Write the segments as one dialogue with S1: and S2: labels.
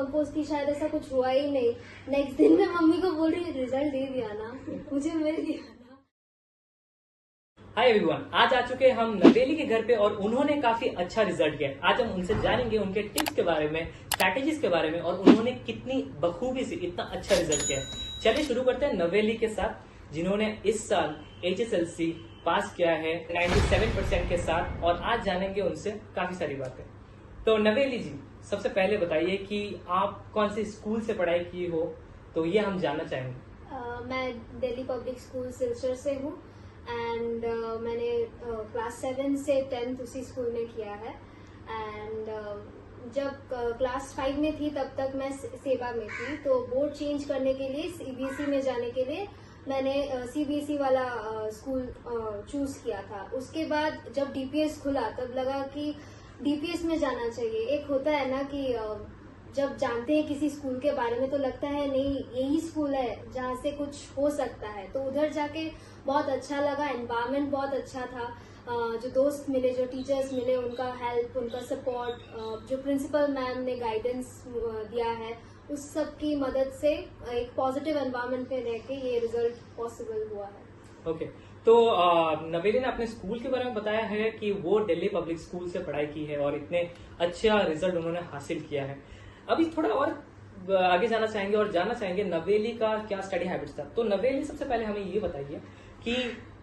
S1: Compose की, शायद ऐसा कुछ हुआ ही नहीं। नेक्स्ट दिन मैं मम्मी को बोल रही रिजल्ट दे दिया ना, मुझे मिल गया ना।
S2: हाय एवरीवन, आज आ चुके हैं हम नवेली के घर पे और उन्होंने काफी अच्छा रिजल्ट किया। आज हम उनसे जानेंगे उनके टिप्स के बारे में, स्ट्रैटेजीज के बारे में और उन्होंने कितनी बखूबी से इतना अच्छा रिजल्ट किया है। चलिए शुरू करते हैं नवेली के साथ, जिन्होंने इस साल HSLC पास किया है 97% के साथ, और आज जानेंगे उनसे काफी सारी बातें। तो नवेली जी, सबसे पहले बताइए कि आप कौन से स्कूल से पढ़ाई की हो, तो ये हम जानना चाहेंगे।
S1: मैं दिल्ली पब्लिक स्कूल सिलचर से हूँ एंड मैंने क्लास 7 से 10th उसी स्कूल में किया है। एंड जब क्लास 5 में थी तब तक मैं सेवा में थी, तो बोर्ड चेंज करने के लिए CBSE में जाने के लिए मैंने CBSE वाला स्कूल चूज किया था। उसके बाद जब DPS खुला तब लगा कि DPS में जाना चाहिए। एक होता है ना कि जब जानते हैं किसी स्कूल के बारे में तो लगता है नहीं यही स्कूल है जहाँ से कुछ हो सकता है, तो उधर जाके बहुत अच्छा लगा। एनवायरनमेंट बहुत अच्छा था, जो दोस्त मिले, जो टीचर्स मिले, उनका हेल्प, उनका सपोर्ट, जो प्रिंसिपल मैम ने गाइडेंस दिया है, उस सब की मदद से एक पॉजिटिव एनवायरनमेंट में रह के ये रिजल्ट पॉसिबल हुआ है।
S2: ओके, तो नवेली ने अपने स्कूल के बारे में बताया है कि वो दिल्ली पब्लिक स्कूल से पढ़ाई की है और इतने अच्छा रिजल्ट उन्होंने हासिल किया है। अभी थोड़ा और आगे जाना चाहेंगे और जानना चाहेंगे नवेली का क्या स्टडी हैबिट्स था। तो नवेली, सबसे पहले हमें ये बताइए कि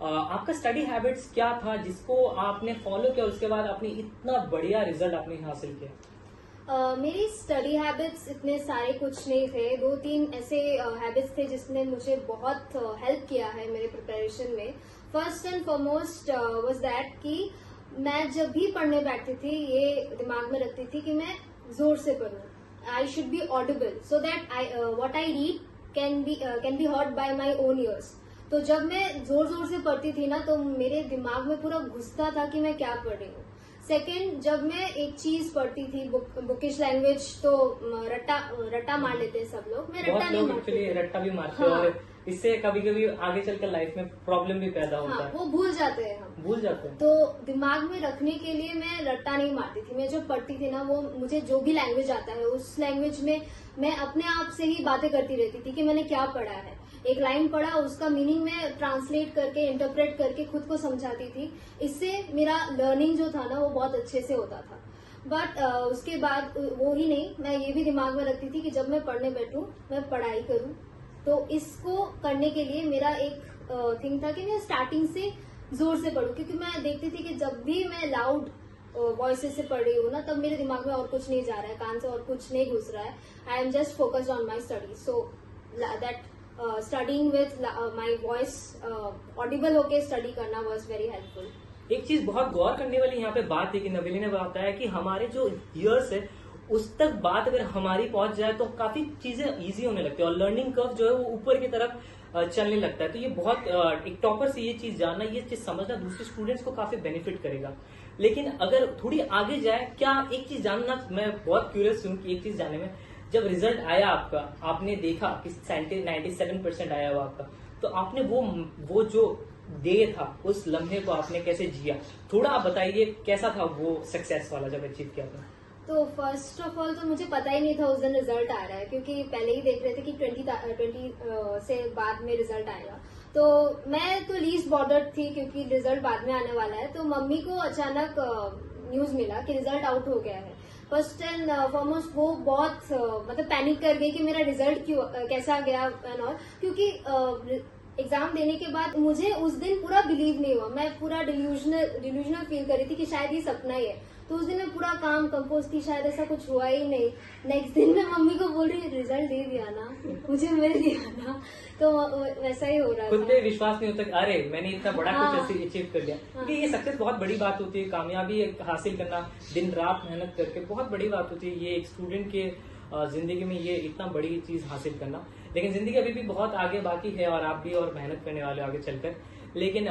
S2: आपका स्टडी हैबिट्स क्या था जिसको आपने फॉलो किया और उसके बाद आपने इतना बढ़िया रिजल्ट आपने हासिल किया।
S1: मेरी स्टडी हैबिट्स इतने सारे कुछ नहीं थे, 2-3 ऐसे हैबिट्स थे जिसने मुझे बहुत हेल्प किया है मेरे प्रिपरेशन में। First and foremost was that कि मैं जब भी पढ़ने बैठती थी ये दिमाग में रखती थी कि मैं जोर से पढ़ूं। I should be audible so that what I read can be heard by my own years. तो जब मैं जोर जोर से पढ़ती थी ना तो मेरे दिमाग में पूरा घुसता था कि मैं क्या पढ़ रही हूँ। सेकेंड, जब मैं एक चीज पढ़ती थी बुकिश लैंग्वेज, तो रट्टा मार लेते हैं सब लोग, मैं रट्टा नहीं मारती।
S2: रट्टा भी मारते हैं।
S1: हाँ।
S2: और इससे कभी कभी आगे चलकर लाइफ में प्रॉब्लम भी पैदा होता
S1: हाँ,
S2: है।
S1: वो भूल जाते हैं, हम
S2: भूल जाते हैं।
S1: तो दिमाग में रखने के लिए मैं रट्टा नहीं मारती थी। मैं जो पढ़ती थी ना, वो मुझे जो भी लैंग्वेज आता है उस लैंग्वेज में मैं अपने आप से ही बातें करती रहती थी कि मैंने क्या पढ़ा है। एक लाइन पढ़ा, उसका मीनिंग मैं ट्रांसलेट करके, इंटरप्रेट करके खुद को समझाती थी। इससे मेरा लर्निंग जो था ना वो बहुत अच्छे से होता था। बट उसके बाद वो ही नहीं, मैं ये भी दिमाग में रखती थी कि जब मैं पढ़ने बैठूं मैं पढ़ाई करूं। तो इसको करने के लिए मेरा एक थिंग था कि मैं स्टार्टिंग से जोर से पढ़ूं, क्योंकि मैं देखती थी कि जब भी मैं लाउड वॉइसेस से पढ़ रही हूँ ना, तब मेरे दिमाग में और कुछ नहीं जा रहा है, कान से और कुछ नहीं घुस रहा है। I am just focused on my study, so that studying with my voice Audible होके स्टडी करना वॉज वेरी हेल्पफुल।
S2: एक चीज बहुत गौर करने वाली यहाँ पे बात है कि नवेली ने बताया कि हमारे जो ईयर्स है उस तक बात अगर हमारी पहुंच जाए तो काफी चीजें इजी होने लगती है और लर्निंग कर्व जो है वो ऊपर की तरफ चलने लगता है। तो ये बहुत एक टॉपर से ये चीज जानना, ये चीज समझना दूसरे स्टूडेंट्स को काफी बेनिफिट करेगा। लेकिन अगर थोड़ी आगे जाए, क्या एक चीज जानना मैं बहुत क्यूरियस हूँ कि एक चीज जानने में, जब रिजल्ट आया आपका, आपने देखा कि 97% आया हुआ आपका, तो आपने वो जो डे था उस लम्हे को आपने कैसे जिया, थोड़ा आप बताइए कैसा था वो सक्सेस वाला जब अचीव किया था।
S1: तो फर्स्ट ऑफ ऑल तो मुझे पता ही नहीं था उस दिन रिजल्ट आ रहा है, क्योंकि पहले ही देख रहे थे कि 20 से बाद में रिजल्ट आएगा। तो मैं तो लीस्ट बॉर्डर्ड थी क्योंकि रिजल्ट बाद में आने वाला है। तो मम्मी को अचानक न्यूज मिला कि रिजल्ट आउट हो गया है। फर्स्ट एंड फॉरमोस्ट वो बहुत मतलब पैनिक कर गई कि मेरा रिजल्ट क्यों कैसा गया एंड ऑल, क्योंकि एग्जाम देने के बाद मुझे उस दिन पूरा बिलीव नहीं हुआ। मैं पूरा डिल्यूजनल फील कर रही थी कि शायद ये सपना ही है। तो उस दिन मैं पूरा काम कंपोज की, शायद ऐसा कुछ हुआ ही नहीं। नेक्स्ट दिन मैं मम्मी को बोल रही रिजल्ट दे दिया ना, मुझे मिल गया ना। तो वैसा ही हो रहा
S2: खुद
S1: था।
S2: पे विश्वास नहीं होता कि अरे मैंने इतना बड़ा
S1: हाँ।
S2: कुछ अचीव कर लिया।
S1: हाँ।
S2: क्योंकि ये सक्सेस बहुत बड़ी बात होती है, कामयाबी हासिल करना दिन रात मेहनत करके बहुत बड़ी बात होती है। ये एक स्टूडेंट के जिंदगी में ये इतना बड़ी चीज हासिल करना। लेकिन जिंदगी अभी भी बहुत आगे बाकी है और आप भी और मेहनत करने वाले आगे चलकर। लेकिन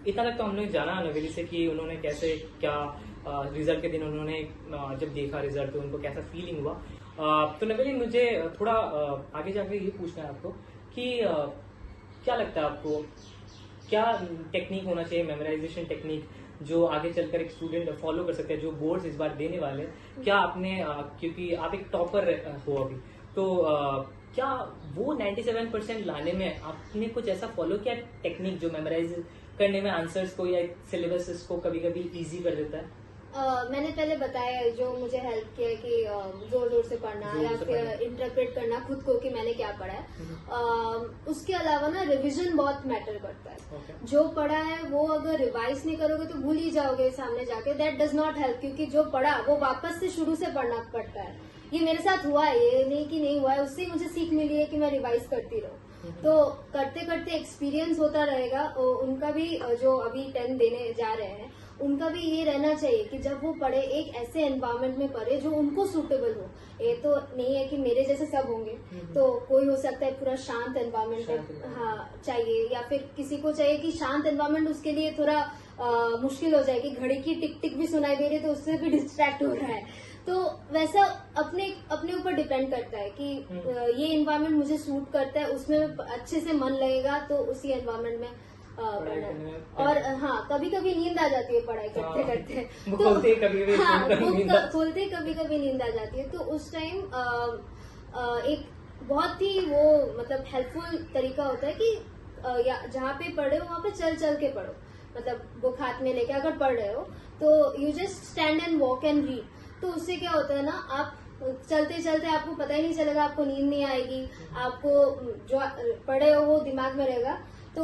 S2: इतना तक तो हमने जाना नवेली से कि उन्होंने कैसे क्या रिजल्ट के दिन उन्होंने जब देखा रिजल्ट तो उनको कैसा फीलिंग हुआ। तो नवेली, मुझे थोड़ा आगे जाकर ये पूछना है आपको कि क्या लगता है आपको, क्या टेक्निक होना चाहिए, मेमोराइजेशन टेक्निक जो आगे चलकर एक स्टूडेंट फॉलो कर सकते हैं, जो बोर्ड्स इस बार देने वाले हैं? क्या आपने क्योंकि आप एक टॉपर हो अभी, तो क्या वो 97% लाने में आपने कुछ ऐसा फॉलो किया टेक्निक जो मेमोराइज करने में आंसर्स को या सिलेबस को कभी कभी इजी कर देता है?
S1: मैंने पहले बताया जो मुझे हेल्प किया कि जोर जोर से पढ़ना
S2: जोर
S1: या
S2: से
S1: फिर
S2: पढ़ना।
S1: इंटरप्रेट करना खुद को कि मैंने क्या पढ़ा है। उसके अलावा ना रिवीजन बहुत मैटर करता है।
S2: Okay.
S1: जो पढ़ा है वो अगर रिवाइज नहीं करोगे तो भूल ही जाओगे सामने जाके। दैट डज नॉट हेल्प, क्योंकि जो पढ़ा वो वापस से शुरू से पढ़ना पड़ता है। ये मेरे साथ हुआ है, ये नहीं कि नहीं हुआ है। उससे मुझे सीख मिली है कि मैं रिवाइज करती रहूं। तो करते करते एक्सपीरियंस होता रहेगा। उनका भी जो अभी 10 देने जा रहे हैं उनका भी ये रहना चाहिए कि जब वो पढ़े एक ऐसे एनवायरनमेंट में पढ़े जो उनको सूटेबल हो। ये तो नहीं है कि मेरे जैसे सब होंगे, तो कोई हो सकता है पूरा शांत एनवायरनमेंट हाँ चाहिए, या फिर किसी को चाहिए कि शांत एनवायरनमेंट उसके लिए थोड़ा मुश्किल हो जाएगी। घड़ी की टिक टिक भी सुनाई दे रही है तो उससे भी डिस्ट्रैक्ट हो रहा है। तो वैसा अपने अपने ऊपर डिपेंड करता है कि ये एनवायरनमेंट मुझे सूट करता है, उसमें अच्छे से मन लगेगा तो उसी एनवायरनमेंट में पढ़ना। और हाँ, कभी कभी नींद आ जाती है पढ़ाई करते करते,
S2: बुक खोलते ही कभी-कभी
S1: हाँ,
S2: नींद आ-
S1: बुक खोलते कभी कभी नींद आ जाती है। तो उस टाइम एक बहुत ही वो मतलब हेल्पफुल तरीका होता है कि या जहाँ पे पढ़े हो वहाँ पे चल चल के पढ़ो। मतलब बुक हाथ में लेके अगर पढ़ रहे हो तो you just stand and walk and read. तो उससे क्या होता है ना, आप चलते चलते आपको पता ही नहीं चलेगा, आपको नींद नहीं आएगी, आपको जो पढ़े हो वो दिमाग में रहेगा। तो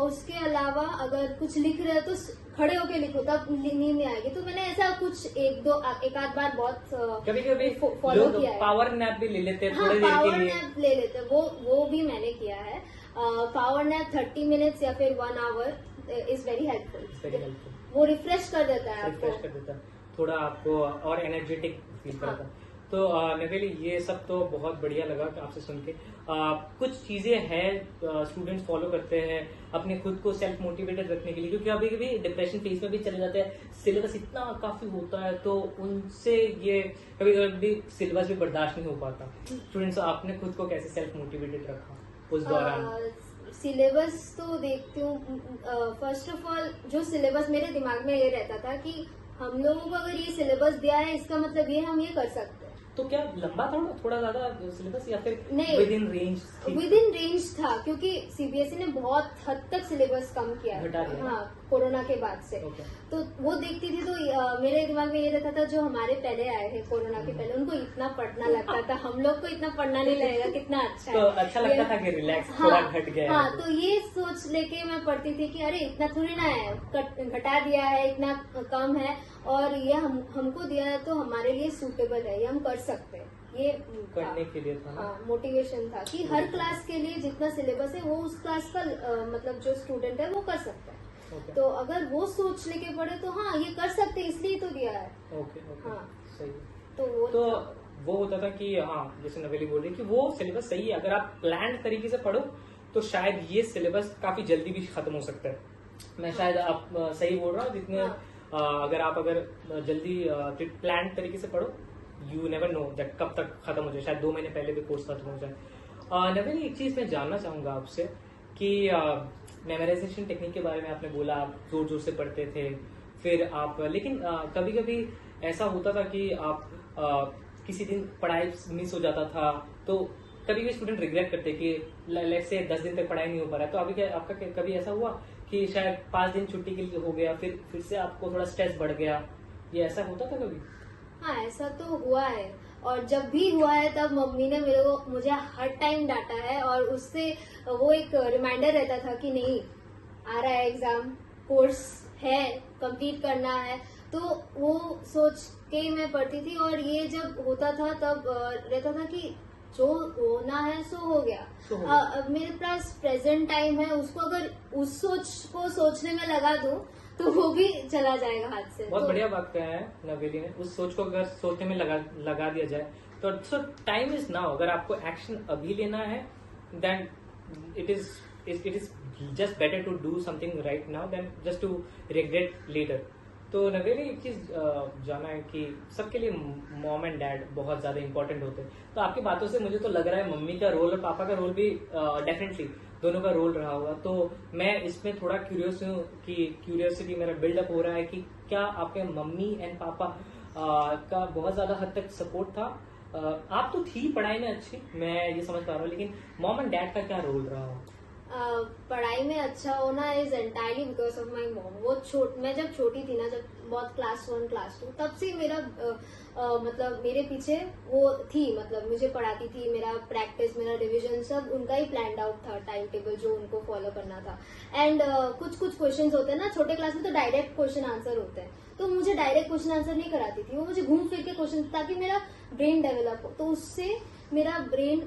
S1: उसके अलावा अगर कुछ लिख रहे हो तो खड़े होके लिखो, तब नींद नहीं आएगी। तो मैंने ऐसा कुछ एक आध बार बहुत
S2: कभी कभी
S1: फॉलो किया है।
S2: पावर नैप भी ले लेते हैं
S1: हाँ,
S2: थोड़ी देर
S1: पावर
S2: के लिए।
S1: नैप ले लेते हैं, वो भी मैंने किया है। पावर नैप 30 मिनट्स या फिर 1 आवर इज वेरी हेल्पफुल। वो रिफ्रेश कर देता है
S2: रिफ्रेश
S1: आपको।
S2: कर देता है, थोड़ा आपको और एनर्जेटिक फील कराता है। तो नवेली, ये सब तो बहुत बढ़िया लगा आपसे सुन के। कुछ चीजें हैं स्टूडेंट्स फॉलो करते हैं अपने खुद को सेल्फ मोटिवेटेड रखने के लिए, क्योंकि अभी कभी डिप्रेशन फेज में भी चले जाते हैं, सिलेबस इतना काफी होता है तो उनसे ये कभी कभी सिलेबस भी बर्दाश्त नहीं हो पाता। स्टूडेंट्स, आपने खुद को कैसे सेल्फ मोटिवेटेड रखा उस दौरान?
S1: सिलेबस तो देखती हूँ। फर्स्ट ऑफ ऑल जो सिलेबस मेरे दिमाग में ये रहता था कि हम लोगों को अगर ये सिलेबस दिया है इसका मतलब ये हम ये कर सकते हैं।
S2: तो क्या लंबा था थोड़ा ज्यादा सिलेबस, या फिर
S1: नहीं,
S2: with in range?
S1: With in range था, क्योंकि सीबीएसई ने बहुत हद तक सिलेबस कम किया है।
S2: घटा दिया।
S1: हाँ, कोरोना के बाद से।
S2: Okay.
S1: तो वो देखती थी तो मेरे दिमाग में ये रहता था जो हमारे पहले आए थे कोरोना के पहले उनको इतना पढ़ना लगता था, हम लोग को इतना पढ़ना नहीं लगेगा, कितना अच्छा
S2: तो
S1: है।
S2: अच्छा लगता था कि रिलैक्स
S1: हाँ,
S2: थोड़ा घट गया है।
S1: हाँ, तो ये सोच लेके मैं पढ़ती थी कि अरे इतना थोड़ी ना है, घटा दिया है, इतना कम है और ये हमको दिया है तो हमारे लिए सूटेबल है, ये हम कर सकते हैं। ये
S2: करने के लिए था ना?
S1: हाँ, मोटिवेशन था कि हर क्लास के लिए जितना सिलेबस है वो उस क्लास का मतलब जो स्टूडेंट है वो कर सकता है।
S2: Okay.
S1: तो अगर वो सोच लेके पढ़े तो हाँ ये कर सकते हैं, इसलिए तो दिया है।
S2: ओके
S1: हाँ।
S2: सही।
S1: तो वो
S2: तो वो होता था कि हाँ, जैसे नवेली बोल रही कि वो सिलेबस सही है, अगर आप प्लान तरीके से पढ़ो तो शायद ये सिलेबस काफी जल्दी भी खत्म हो सकता है। मैं शायद आप सही बोल रहा हूँ, जितने अगर जल्दी प्लान तरीके से पढ़ो, यू नेवर नो दैट कब तक खत्म हो जाए, शायद 2 महीने पहले भी कोर्स खत्म हो जाए। नवेली, एक चीज मैं जानना चाहूंगा आपसे कि मेमोराइजेशन टेक्निक के बारे में आपने बोला, आप जोर जोर से पढ़ते थे, फिर आप लेकिन कभी कभी ऐसा होता था कि आप किसी दिन पढ़ाई मिस हो जाता था, तो कभी भी स्टूडेंट रिग्रेट करते कि लेट्स से 10 दिन तक पढ़ाई नहीं हो पा रहा है, तो अभी क्या आपका कभी ऐसा हुआ कि शायद 5 दिन छुट्टी के लिए हो गया, फिर से आपको थोड़ा स्ट्रेस बढ़ गया, ये ऐसा होता था कभी?
S1: हाँ, ऐसा तो हुआ है। और जब भी हुआ है तब मम्मी ने मुझे हर टाइम डांटा है, और उससे वो एक रिमाइंडर रहता था कि नहीं, आ रहा है एग्जाम, कोर्स है, कंप्लीट करना है। तो वो सोच के मैं पढ़ती थी, और ये जब होता था तब रहता था कि जो होना है सो हो गया। अब मेरे पास प्रेजेंट टाइम है, उसको अगर उस सोच को सोचने में लगा दूं तो वो भी चला जाएगा हाथ से।
S2: बहुत बढ़िया बात कहा है नवेली ने, उस सोच को अगर सोचने में लगा दिया जाए तो टाइम इज नाउ। अगर आपको एक्शन अभी लेना है then it is just better to do something right now then just to regret later. तो नवेली एक चीज जाना है कि सबके लिए मॉम एंड डैड बहुत ज्यादा इंपॉर्टेंट होते हैं। तो आपकी बातों से मुझे तो लग रहा है मम्मी का रोल और पापा का रोल भी डेफिनेटली दोनों का रोल रहा होगा। तो मैं इसमें थोड़ा क्यूरियस हूँ कि क्यूरियोसिटी मेरा बिल्डअप हो रहा है कि क्या आपके मम्मी एंड पापा का बहुत ज्यादा हद तक सपोर्ट था? आप तो थी पढ़ाई में अच्छी, मैं ये समझ पा रहा हूँ, लेकिन मॉम एंड डैड का क्या रोल रहा हो?
S1: पढ़ाई में अच्छा होना is entirely because of my mom. वो मैं जब छोटी थी ना, जब बहुत क्लास 1 क्लास 2, तब से मेरा मतलब मेरे पीछे वो थी, मतलब मुझे पढ़ाती थी। मेरा प्रैक्टिस, मेरा रिवीजन सब उनका ही प्लान आउट था, टाइम टेबल जो उनको फॉलो करना था। एंड कुछ कुछ क्वेश्चंस होते हैं ना छोटे क्लास में, तो डायरेक्ट क्वेश्चन आंसर होते हैं, तो मुझे डायरेक्ट क्वेश्चन आंसर नहीं कराती थी, वो मुझे घूम फिर के क्वेश्चन, ताकि मेरा ब्रेन डेवलप हो। तो उससे मेरा ब्रेन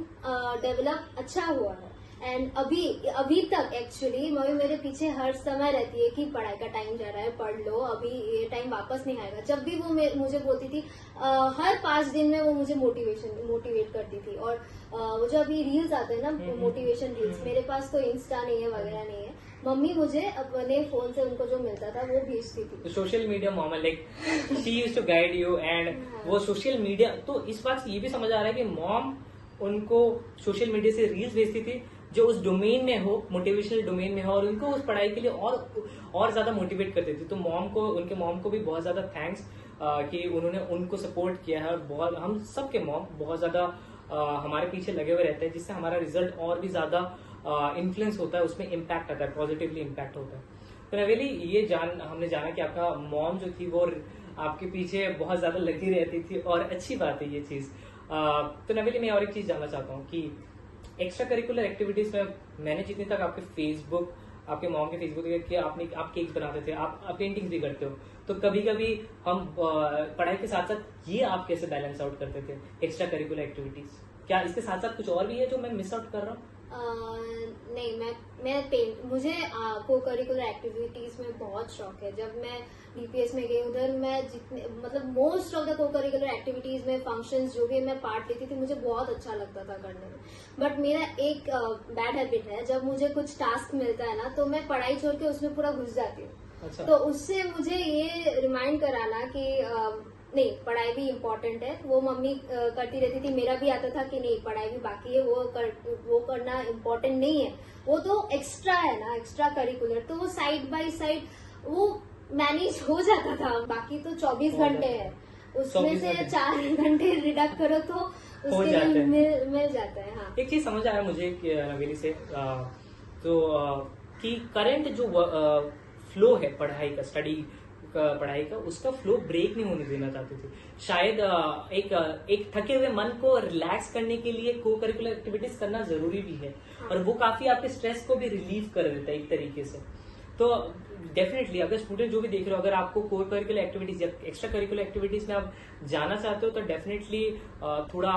S1: डेवलप अच्छा हुआ है। एंड अभी तक एक्चुअली मम्मी मेरे पीछे हर समय रहती है कि पढ़ाई का टाइम जा रहा है, पढ़ लो, अभी ये टाइम वापस नहीं आएगा। जब भी वो मुझे बोलती थी, हर 5 दिन में वो मुझे मोटिवेट करती थी। और वो जो अभी रील्स आते हैं ना, मोटिवेशन रील्स, मेरे पास तो इंस्टा नहीं है वगैरह नहीं है, मम्मी मुझे अपने फोन से उनको जो मिलता था वो भेजती थी।
S2: Social media mom, like she used to guide you and वो सोशल मीडिया। तो इस बात से ये भी समझ आ रहा है कि मॉम उनको सोशल मीडिया से रील्स भेजती थी जो उस डोमेन में हो, मोटिवेशनल डोमेन में हो, और उनको उस पढ़ाई के लिए और ज्यादा मोटिवेट करती थी। तो उनके मॉम को भी बहुत ज्यादा थैंक्स कि उन्होंने उनको सपोर्ट किया है। और बहुत हम सबके मॉम बहुत ज्यादा हमारे पीछे लगे हुए रहते हैं, जिससे हमारा रिजल्ट और भी ज्यादा इन्फ्लुएंस होता है, उसमें इम्पैक्ट आता है, पॉजिटिवली इम्पैक्ट होता है। तो नवेली ये हमने जाना कि आपका मॉम जो थी वो आपके पीछे बहुत ज्यादा लगी रहती थी, और अच्छी बात है ये चीज। तो नवेली मैं और एक चीज जानना चाहता हूँ कि एक्स्ट्रा करिकुलर एक्टिविटीज में मैंने जितनी तक आपके मॉम के फेसबुक देखे कि आप केक्स बनाते थे, आप पेंटिंग्स भी करते हो, तो कभी कभी हम पढ़ाई के साथ साथ ये आप कैसे बैलेंस आउट करते थे एक्स्ट्रा करिकुलर एक्टिविटीज? क्या इसके साथ साथ कुछ और भी है जो मैं मिस आउट कर रहा हूँ?
S1: नहीं, मुझे को करिकुलर एक्टिविटीज में बहुत शौक है। जब मैं डीपीएस में गई, उधर मैं जितने मतलब मोस्ट ऑफ द को करिकुलर एक्टिविटीज में फंक्शंस जो भी मैं पार्ट लेती थी, मुझे बहुत अच्छा लगता था करने में। बट मेरा एक बैड हैबिट है, जब मुझे कुछ टास्क मिलता है ना, तो मैं पढ़ाई छोड़ के उसमें पूरा घुस जाती हूँ।
S2: अच्छा।
S1: तो उससे मुझे ये रिमाइंड कराना कि नहीं, पढ़ाई भी इम्पोर्टेंट है। वो मम्मी करती रहती थी, मेरा भी आता था कि नहीं, पढ़ाई भी बाकी है, वो करना इम्पोर्टेंट नहीं है, वो तो एक्स्ट्रा है ना, एक्स्ट्रा करिकुलर, तो वो साइड बाय साइड वो मैनेज हो जाता था। बाकी तो 24 घंटे है, उसमें से 4 घंटे रिडक्ट करो तो उसके लिए मिल जाता है। हाँ,
S2: एक चीज समझ आया मुझे नवेली से, तो कि करंट जो फ्लो है पढ़ाई का, पढ़ाई का, उसका फ्लो ब्रेक नहीं होने देना चाहते थे। शायद एक थके हुए मन को रिलैक्स करने के लिए को करिकुलर एक्टिविटीज करना जरूरी भी है, और वो काफी आपके स्ट्रेस को भी रिलीव कर देता है एक तरीके से। तो डेफिनेटली अगर स्टूडेंट जो भी देख रहे हो, अगर आपको कोर करिकुलर एक्टिविटीज या एक्स्ट्रा करिकुलर एक्टिविटीज में आप जाना चाहते हो, तो डेफिनेटली थोड़ा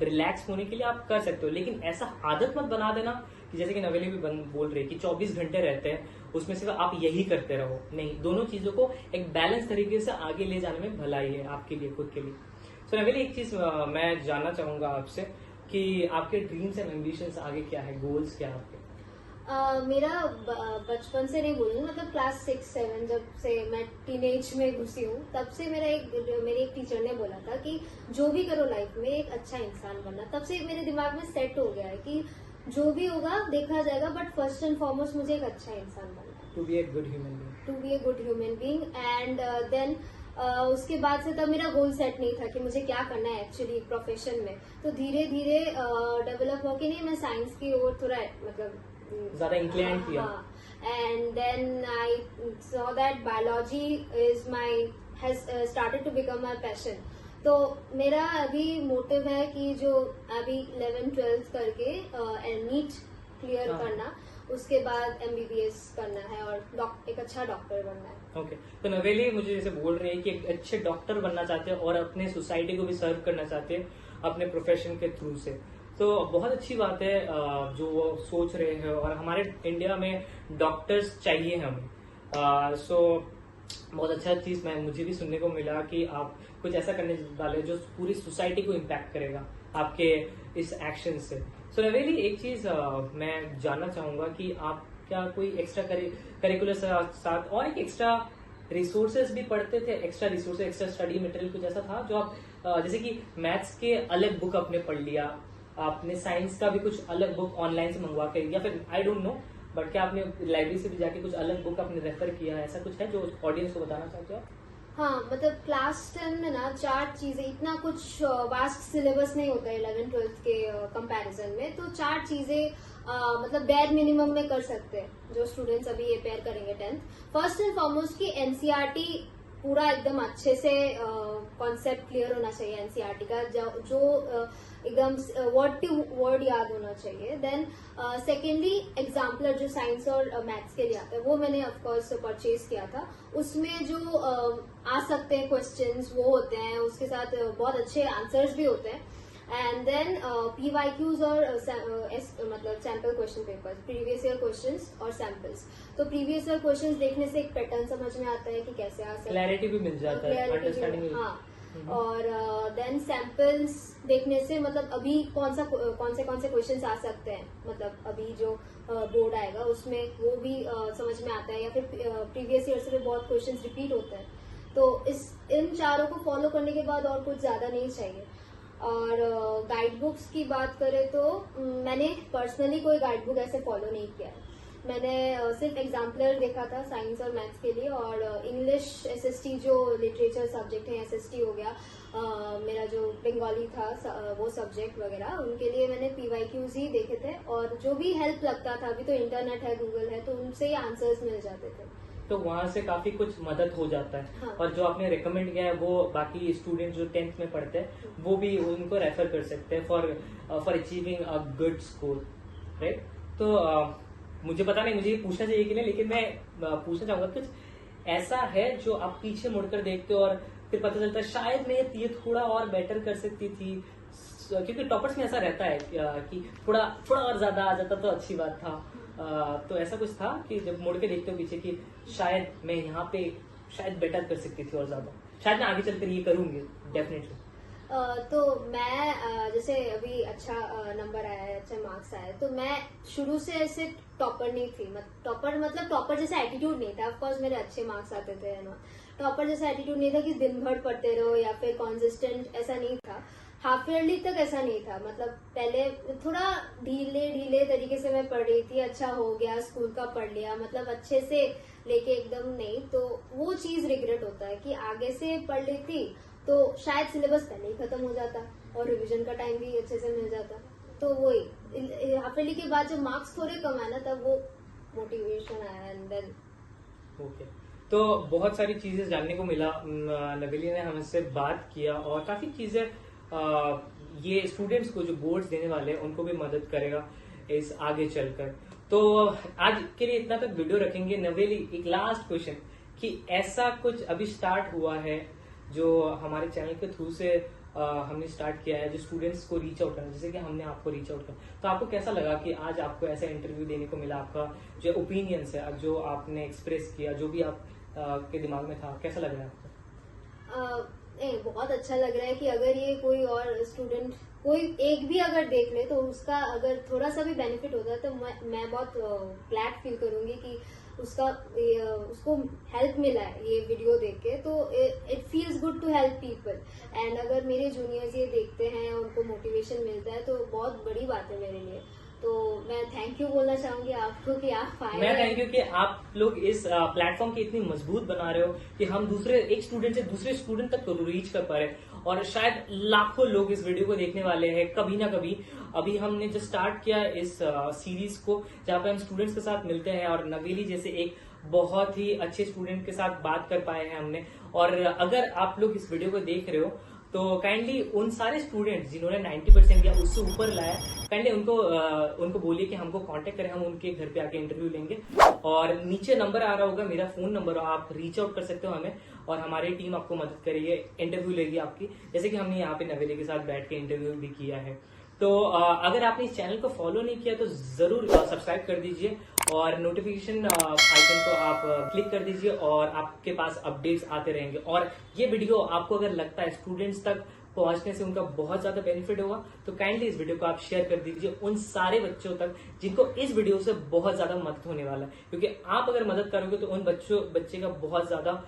S2: रिलैक्स होने के लिए आप कर सकते हो। लेकिन ऐसा आदत मत बना देना कि जैसे कि नवेली भी बोल रही है कि 24 घंटे रहते हैं, उसमें सिर्फ आप यही करते रहो। नहीं, दोनों चीजों को एक बैलेंस तरीके से आगे ले जाने में भलाई है आपके लिए, खुद के लिए। तो नवेली एक चीज मैं जानना चाहूंगा आपसे कि आपके ड्रीम्स एंड एम्बिशंस आगे क्या है, गोल्स क्या है आपके?
S1: मेरा बचपन से नहीं बोलूंगी, मतलब क्लास 6-7 जब से मैं टीनेज में घुसी हूँ, तब से मेरे एक टीचर ने बोला था कि जो भी करो लाइफ में एक अच्छा इंसान बनना। तब से मेरे दिमाग में सेट हो गया है कि जो भी होगा देखा जाएगा, बट फर्स्ट एंड फॉरमोस्ट मुझे एक अच्छा इंसान बनना है।
S2: To be a good human being
S1: and then उसके बाद से तब मेरा गोल सेट नहीं था कि मुझे क्या करना है एक्चुअली प्रोफेशन में। तो धीरे धीरे डेवलप होके, नहीं, मैं साइंस की ओर थोड़ा मतलब
S2: ज्यादा इंक्लाइन किया,
S1: and then I saw that biology has started to become my passion. तो मेरा अभी मोटिव है कि जो अभी 11th-12th करके नीट क्लियर करना, उसके बाद MBBS करना है और एक अच्छा डॉक्टर बनना है।
S2: ओके। तो नवेली मुझे जैसे बोल रही है कि एक अच्छे डॉक्टर बनना चाहते हैं और अपने सोसाइटी को भी सर्व करना चाहते हैं अपने प्रोफेशन के थ्रू से, तो बहुत अच्छी बात है जो वो सोच रहे हैं। और हमारे इंडिया में डॉक्टर्स चाहिए हमें। सो बहुत अच्छा चीज मुझे भी सुनने को मिला कि आप कुछ ऐसा करने वाले जो पूरी सोसाइटी को इम्पैक्ट करेगा आपके इस एक्शन से। सो नवेली एक चीज मैं जानना चाहूंगा कि आप क्या कोई एक्स्ट्रा करिकुलर साथ और एक एक्स्ट्रा रिसोर्सेज भी पढ़ते थे, extra resources, extra study material कुछ ऐसा था जो आप जैसे कि मैथ्स के अलग बुक आपने पढ़ लिया, आपने साइंस का भी कुछ अलग बुक ऑनलाइन से मंगवा के, या फिर आई डोंट नो, बट क्या आपने लाइब्रेरी से भी जाके कुछ अलग बुक आपने रेफर किया है, ऐसा कुछ है जो ऑडियंस को बताना चाहते हो आप?
S1: हाँ, मतलब क्लास 10 में ना 4 चीजें, इतना कुछ वास्ट सिलेबस नहीं होता है 11-12 के कंपैरिजन में, तो 4 चीजें मतलब बेयर मिनिमम में कर सकते हैं जो स्टूडेंट्स अभी ये पेयर करेंगे 10th। फर्स्ट एंड फॉरमोस्ट की एनसीईआरटी पूरा एकदम अच्छे से कॉन्सेप्ट क्लियर होना चाहिए एनसीईआरटी का, जो एकदम वर्ड टू वर्ड याद होना चाहिए। देन सेकेंडली एग्जाम्पलर जो साइंस और मैथ्स के लिए आता है वो मैंने ऑफकोर्स परचेज किया था। उसमें जो आ सकते हैं क्वेश्चंस वो होते हैं, उसके साथ बहुत अच्छे आंसर्स भी होते हैं। एंड देन PYQs और मतलब sample question papers, previous year questions और सैम्पल्स। तो प्रीवियस ईयर क्वेश्चंस देखने से एक पैटर्न समझ में आता है कि कैसे आ सकते हैं,
S2: क्लैरिटी भी मिल जाता है, अंडरस्टैंडिंग।
S1: हाँ, और देन सैम्पल्स देखने से मतलब अभी कौन से क्वेश्चंस आ सकते हैं, मतलब अभी जो बोर्ड आएगा उसमें वो भी समझ में आता है, या फिर प्रीवियस ईयर से भी बहुत क्वेश्चंस रिपीट होते हैं। तो इन चारों को फॉलो करने के बाद और कुछ ज्यादा नहीं चाहिए। और गाइड बुक्स की बात करें तो मैंने पर्सनली कोई गाइड बुक ऐसे फॉलो नहीं किया है। मैंने सिर्फ एग्जाम्पलर देखा था साइंस और मैथ्स के लिए, और इंग्लिश SST जो लिटरेचर सब्जेक्ट है, SST हो गया, मेरा जो बंगाली था वो सब्जेक्ट वगैरह, उनके लिए मैंने PYQs ही देखे थे। और जो भी हेल्प लगता था, अभी तो इंटरनेट है, गूगल है, तो उनसे ही आंसर्स मिल जाते थे,
S2: तो वहां से काफी कुछ मदद हो जाता है।
S1: हाँ।
S2: और जो आपने रेकमेंड किया है वो बाकी स्टूडेंट जो 10th में पढ़ते हैं वो भी उनको रेफर कर सकते हैं for achieving a good score, right? तो मुझे पता नहीं मुझे ये पूछना चाहिए कि नहीं, लेकिन मैं पूछना चाहूंगा कुछ ऐसा है जो आप पीछे मुड़कर देखते हो और फिर पता चलता है शायद मैं ये थोड़ा और बेटर कर सकती थी, क्योंकि टॉपर्स में ऐसा रहता है कि थोड़ा और ज्यादा आ जाता तो अच्छी बात था। तो ऐसा कुछ था कि जब मुड़ के देखते हो पीछे कि शायद मैं यहाँ पे शायद बेटर कर सकती थी और ज्यादा, शायद मैं आगे चलकर ये करूंगी डेफिनेटली।
S1: तो मैं जैसे अभी अच्छा नंबर आया है, अच्छे मार्क्स आए, तो मैं शुरू से ऐसे टॉपर नहीं थी। टॉपर जैसा एटीट्यूड नहीं था। ऑफकोर्स मेरे अच्छे मार्क्स आते थे ना, टॉपर जैसा एटीट्यूड नहीं था कि दिन भर पढ़ते रहो या फिर कॉन्सिस्टेंट, ऐसा नहीं था। हाफ ईयरली तक ऐसा नहीं था, मतलब पहले थोड़ा ढीले तरीके से मैं पढ़ रही थी, अच्छा हो गया स्कूल का पढ़ लिया, मतलब अच्छे से लेके एकदम नहीं। तो वो चीज रिग्रेट होता है कि आगे से पढ़ लेती तो शायद सिलेबस पहले ही खत्म हो जाता और रिवीजन का टाइम भी अच्छे से मिल जाता। तो वही हाफ ईयरली के बाद जब मार्क्स थोड़े कम आए ना, तब वो मोटिवेशन आया एंड देन
S2: ओके। तो बहुत सारी चीजें जानने को मिला, नवेली ने हमसे बात किया और काफी चीजें ये स्टूडेंट्स को जो बोर्ड्स देने वाले हैं उनको भी मदद करेगा इस आगे चलकर। तो आज के लिए इतना तक वीडियो रखेंगे। नवेली, एक लास्ट क्वेश्चन कि ऐसा कुछ अभी स्टार्ट हुआ है जो हमारे चैनल के थ्रू से हमने स्टार्ट किया है, जो स्टूडेंट्स को रीच आउट करना, जैसे कि हमने आपको रीच आउट किया, तो आपको कैसा लगा कि आज आपको ऐसा इंटरव्यू देने को मिला? आपका जो ओपिनियंस है, जो आपने एक्सप्रेस किया, जो भी आप के दिमाग में था, कैसा लग रहा है आपको?
S1: बहुत अच्छा लग रहा है कि अगर ये कोई और स्टूडेंट कोई एक भी अगर देख ले तो उसका अगर थोड़ा सा भी बेनिफिट होता है तो मैं बहुत ग्लैड फील करूंगी कि उसको हेल्प मिला है ये वीडियो देख के। तो it feels good to help people, and अगर मेरे जूनियर्स ये देखते हैं उनको मोटिवेशन मिलता है तो बहुत बड़ी बात है मेरे लिए। तो मैं थैंक यू बोलना चाहूंगी आपको कि आप आए।
S2: मैं थैंक यू कि आप लोग इस प्लेटफॉर्म की इतनी मजबूत बना रहे हो कि हम एक स्टूडेंट से दूसरे स्टूडेंट तक रीच कर पा रहे हैं, और शायद लाखों लोग इस वीडियो को देखने वाले हैं कभी ना कभी। अभी हमने जो स्टार्ट किया इस सीरीज को, जहाँ पे हम स्टूडेंट्स के साथ मिलते हैं, और नवेली जैसे एक बहुत ही अच्छे स्टूडेंट के साथ बात कर पाए हैं हमने। और अगर आप लोग इस वीडियो को देख रहे हो तो काइंडली उन सारे स्टूडेंट्स जिन्होंने 90% या उससे ऊपर लाया, काइंडली उनको बोलिए कि हमको कांटेक्ट करें, हम उनके घर पे आके इंटरव्यू लेंगे। और नीचे नंबर आ रहा होगा, मेरा फोन नंबर, आप रीच आउट कर सकते हो हमें, और हमारी टीम आपको मदद करेगी, इंटरव्यू लेगी आपकी, जैसे कि हमने यहाँ पे नवेली के साथ बैठ के इंटरव्यू भी किया है। तो अगर आपने इस चैनल को फॉलो नहीं किया तो जरूर सब्सक्राइब कर दीजिए, और नोटिफिकेशन आइकन को आप क्लिक कर दीजिए, और आपके पास अपडेट्स आते रहेंगे। और ये वीडियो आपको अगर लगता है स्टूडेंट्स तक पहुंचने से उनका बहुत ज्यादा बेनिफिट होगा। तो काइंडली इस वीडियो को आप शेयर कर दीजिए उन सारे बच्चों तक जिनको इस वीडियो से बहुत ज्यादा मदद होने वाला है, क्योंकि आप अगर मदद करोगे तो उन बच्चे का बहुत ज्यादा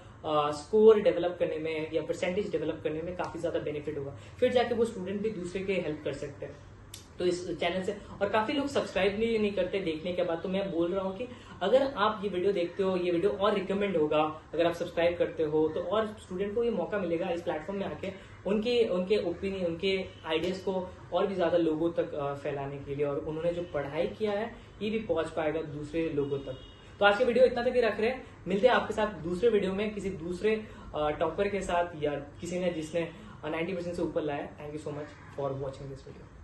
S2: स्कोर डेवलप करने में या परसेंटेज डेवलप करने में काफी ज्यादा बेनिफिट होगा। फिर जाके वो स्टूडेंट भी दूसरे के हेल्प कर सकते हैं। तो इस चैनल से, और काफी लोग सब्सक्राइब नहीं करते देखने के बाद, तो मैं बोल रहा हूँ कि अगर आप ये वीडियो देखते हो, ये वीडियो और रिकमेंड होगा अगर आप सब्सक्राइब करते हो, तो और स्टूडेंट को ये मौका मिलेगा इस प्लेटफॉर्म में आके उनके ओपिनियन, उनके आइडियाज को और भी ज्यादा लोगों तक फैलाने के लिए, और उन्होंने जो पढ़ाई किया है ये भी पहुंच पाएगा दूसरे लोगों तक। तो आज के वीडियो इतना तक ही रख रहे हैं, मिलते हैं आपके साथ दूसरे वीडियो में किसी दूसरे टॉपर के साथ या किसी ने जिसने 90% से ऊपर लाया। Thank you so much for watching this video.